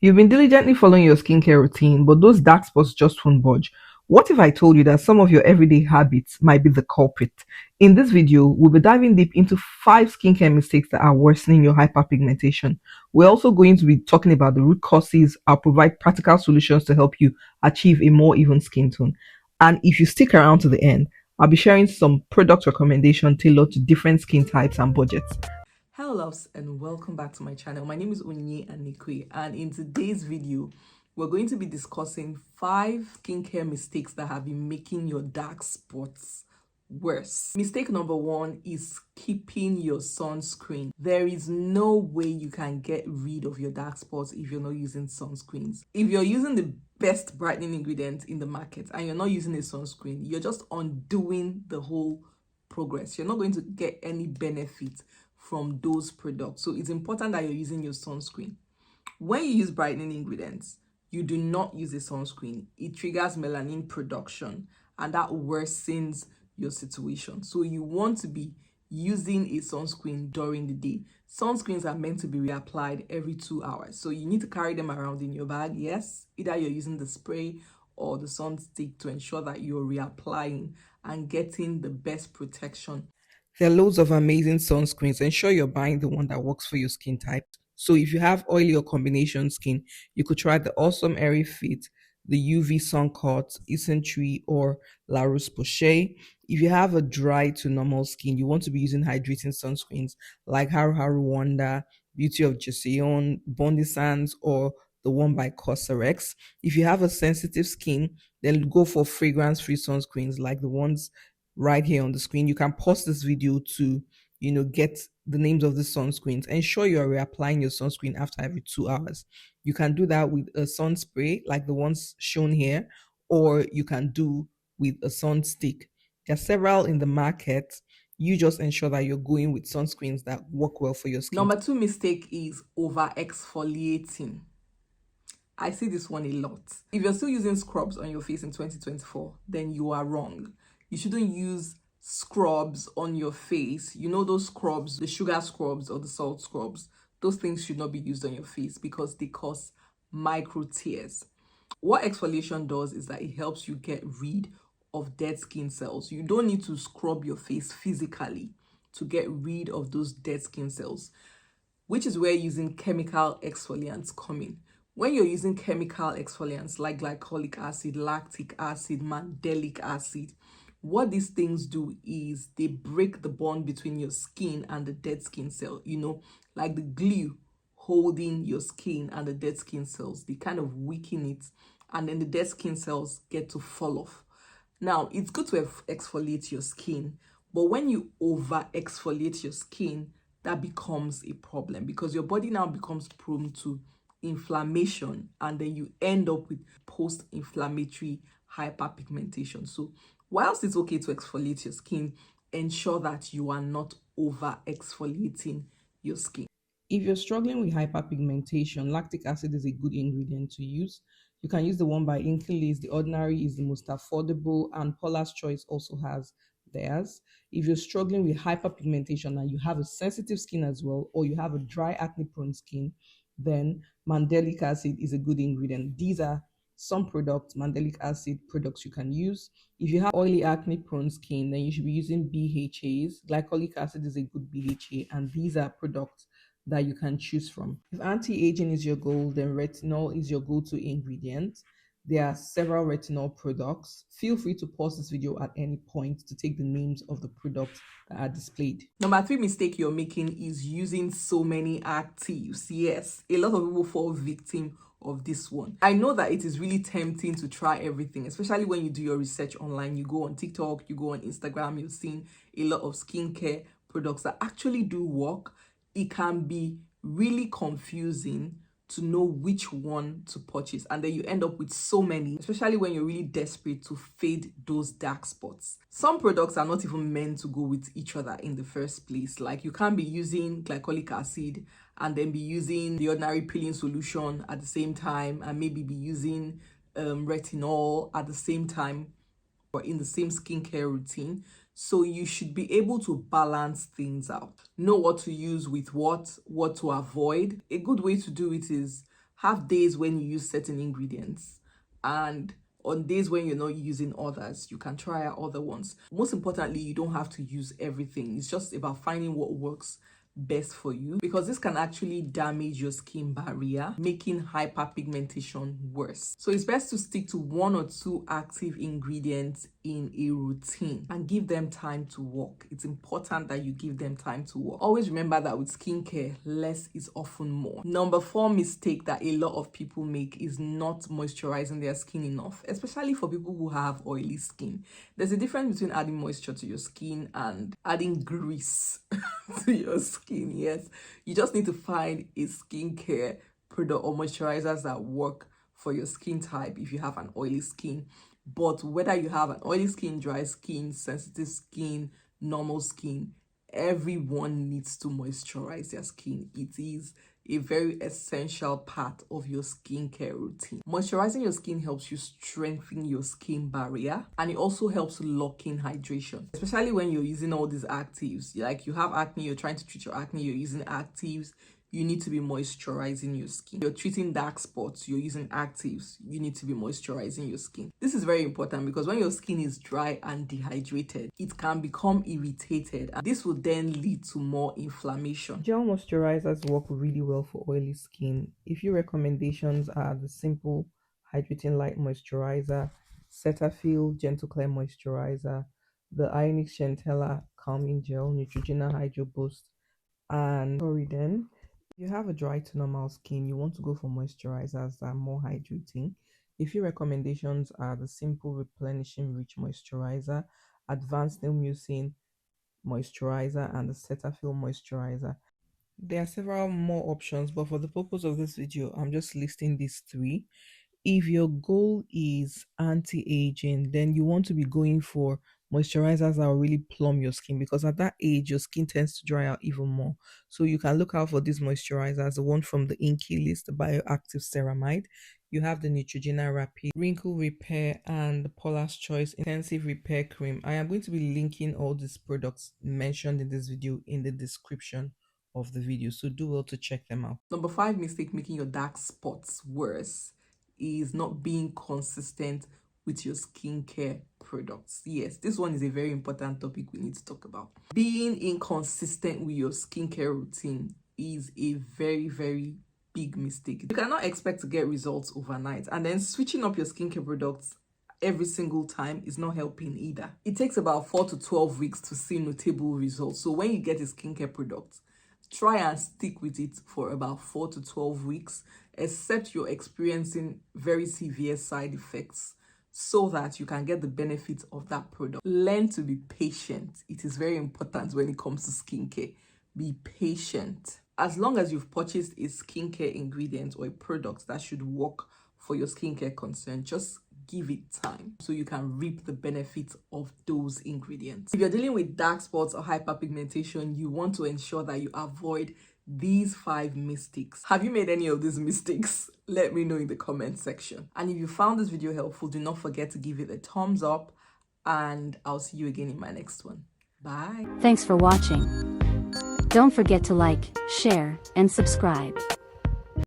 You've been diligently following your skincare routine, but those dark spots just won't budge. What if I told you that some of your everyday habits might be the culprit? In this video, we'll be diving deep into 5 skincare mistakes that are worsening your hyperpigmentation. We're also going to be talking about the root causes. I'll provide practical solutions to help you achieve a more even skin tone. And if you stick around to the end, I'll be sharing some product recommendations tailored to different skin types and budgets. Hello loves and welcome back to my channel. My name is Onyi and Anekwe, and in today's video we're going to be discussing 5 skincare mistakes that have been making your dark spots worse. Mistake number 1 is keeping your sunscreen. There is no way you can get rid of your dark spots if you're not using sunscreens. If you're using the best brightening ingredient in the market and you're not using a sunscreen, you're just undoing the whole progress. You're not going to get any benefit from those products. So it's important that you're using your sunscreen. When you use brightening ingredients, you do not use a sunscreen. It triggers melanin production and that worsens your situation. So you want to be using a sunscreen during the day. Sunscreens are meant to be reapplied every 2 hours. So you need to carry them around in your bag. Yes, either you're using the spray or the sun stick to ensure that you're reapplying and getting the best protection. There are loads of amazing sunscreens. Ensure you're buying the one that works for your skin type. So if you have oily or combination skin, you could try the awesome Airyfit, the UV Sun Coat, Tree, or La Roche-Posay. If you have a dry to normal skin, you want to be using hydrating sunscreens like Haru Wonder, Beauty of Joseon, Bondi Sands, or the one by Cosrx. If you have a sensitive skin, then go for fragrance-free sunscreens like the ones right here on the screen. You can pause this video to, get the names of the sunscreens. Ensure you're reapplying your sunscreen after every 2 hours. You can do that with a sun spray like the ones shown here, or you can do with a sun stick. There are several in the market. You just ensure that you're going with sunscreens that work well for your skin. Number 2 mistake is over exfoliating. I see this one a lot. If you're still using scrubs on your face in 2024, then you are wrong. You shouldn't use scrubs on your face. You know those scrubs, the sugar scrubs or the salt scrubs, those things should not be used on your face because they cause micro tears. What exfoliation does is that it helps you get rid of dead skin cells. You don't need to scrub your face physically to get rid of those dead skin cells, which is where using chemical exfoliants come in. When you're using chemical exfoliants like glycolic acid, lactic acid, mandelic acid, what these things do is they break the bond between your skin and the dead skin cell, like the glue holding your skin and the dead skin cells. They kind of weaken it, and then the dead skin cells get to fall off. Now, it's good to exfoliate your skin, but when you over exfoliate your skin, that becomes a problem because your body now becomes prone to inflammation, and then you end up with post-inflammatory hyperpigmentation. So whilst it's okay to exfoliate your skin, ensure that you are not over exfoliating your skin. If you're struggling with hyperpigmentation, lactic acid is a good ingredient to use. You can use the one by Inkley's. The ordinary is the most affordable, and Paula's Choice also has theirs. If you're struggling with hyperpigmentation and you have a sensitive skin as well, or you have a dry acne prone skin, then mandelic acid is a good ingredient. These are some products, mandelic acid products you can use. If you have oily acne prone skin, then you should be using BHAs. Glycolic acid is a good BHA, and these are products that you can choose from. If anti-aging is your goal, then retinol is your go-to ingredient. There are several retinol products. Feel free to pause this video at any point to take the names of the products that are displayed. Number 3 mistake you're making is using so many actives. Yes, a lot of people fall victim of this one. I know that it is really tempting to try everything, especially when you do your research online. You go on TikTok, you go on Instagram, you're seeing a lot of skincare products that actually do work. It can be really confusing to know which one to purchase, and then you end up with so many, especially when you're really desperate to fade those dark spots. Some products are not even meant to go with each other in the first place. Like, you can't be using glycolic acid and then be using the ordinary peeling solution at the same time, and maybe be using retinol at the same time or in the same skincare routine. So you should be able to balance things out. Know what to use with what to avoid. A good way to do it is have days when you use certain ingredients, and on days when you're not using others, you can try out other ones. Most importantly, you don't have to use everything. It's just about finding what works best for you, because this can actually damage your skin barrier, making hyperpigmentation worse. So it's best to stick to 1 or 2 active ingredients in a routine and give them time to work. It's important that you give them time to work. Always remember that with skincare, less is often more. Number 4 mistake that a lot of people make is not moisturizing their skin enough, especially for people who have oily skin. There's a difference between adding moisture to your skin and adding grease to your skin. Yes, you just need to find a skincare product or moisturizers that work for your skin type if you have an oily skin. But whether you have an oily skin, dry skin, sensitive skin, normal skin, everyone needs to moisturize their skin. It is a very essential part of your skincare routine. Moisturizing your skin helps you strengthen your skin barrier, and it also helps lock in hydration, especially when you're using all these actives. Like you have acne, you're trying to treat your acne, you're using actives, you need to be moisturizing your skin. You're treating dark spots, you're using actives, you need to be moisturizing your skin. This is very important because when your skin is dry and dehydrated, it can become irritated, and this will then lead to more inflammation. Gel moisturizers work really well for oily skin. A few recommendations are the simple hydrating light moisturizer, Cetaphil gentle clear moisturizer, the Ionic Centella calming gel, Neutrogena hydro boost, and Toriden. If you have a dry to normal skin, you want to go for moisturizers that are more hydrating. A few recommendations are the simple replenishing rich moisturizer, advanced nail mucin moisturizer, and the Cetaphil moisturizer. There are several more options, but for the purpose of this video, I'm just listing these 3. If your goal is anti-aging, then you want to be going for moisturizers that will really plump your skin, because at that age your skin tends to dry out even more. So you can look out for these moisturizers, the one from the Inky list, the bioactive ceramide. You have the Neutrogena Rapid Wrinkle Repair and the Paula's Choice Intensive Repair Cream. I am going to be linking all these products mentioned in this video in the description of the video, so do well to check them out. Number 5 mistake making your dark spots worse is not being consistent with your skincare products. Yes, this one is a very important topic we need to talk about. Being inconsistent with your skincare routine is a very, very big mistake. You cannot expect to get results overnight, and then switching up your skincare products every single time is not helping either. It takes about 4 to 12 weeks to see notable results. So when you get a skincare product, try and stick with it for about 4 to 12 weeks, except you're experiencing very severe side effects, so that you can get the benefits of that product. Learn to be patient. It is very important when it comes to skincare. Be patient. As long as you've purchased a skincare ingredient or a product that should work for your skincare concern, just give it time so you can reap the benefits of those ingredients. If you're dealing with dark spots or hyperpigmentation, you want to ensure that you avoid these 5 mistakes. Have you made any of these mistakes? Let me know in the comment section. And if you found this video helpful, do not forget to give it a thumbs up, and I'll see you again in my next one. Bye. Thanks for watching. Don't forget to like, share, and subscribe.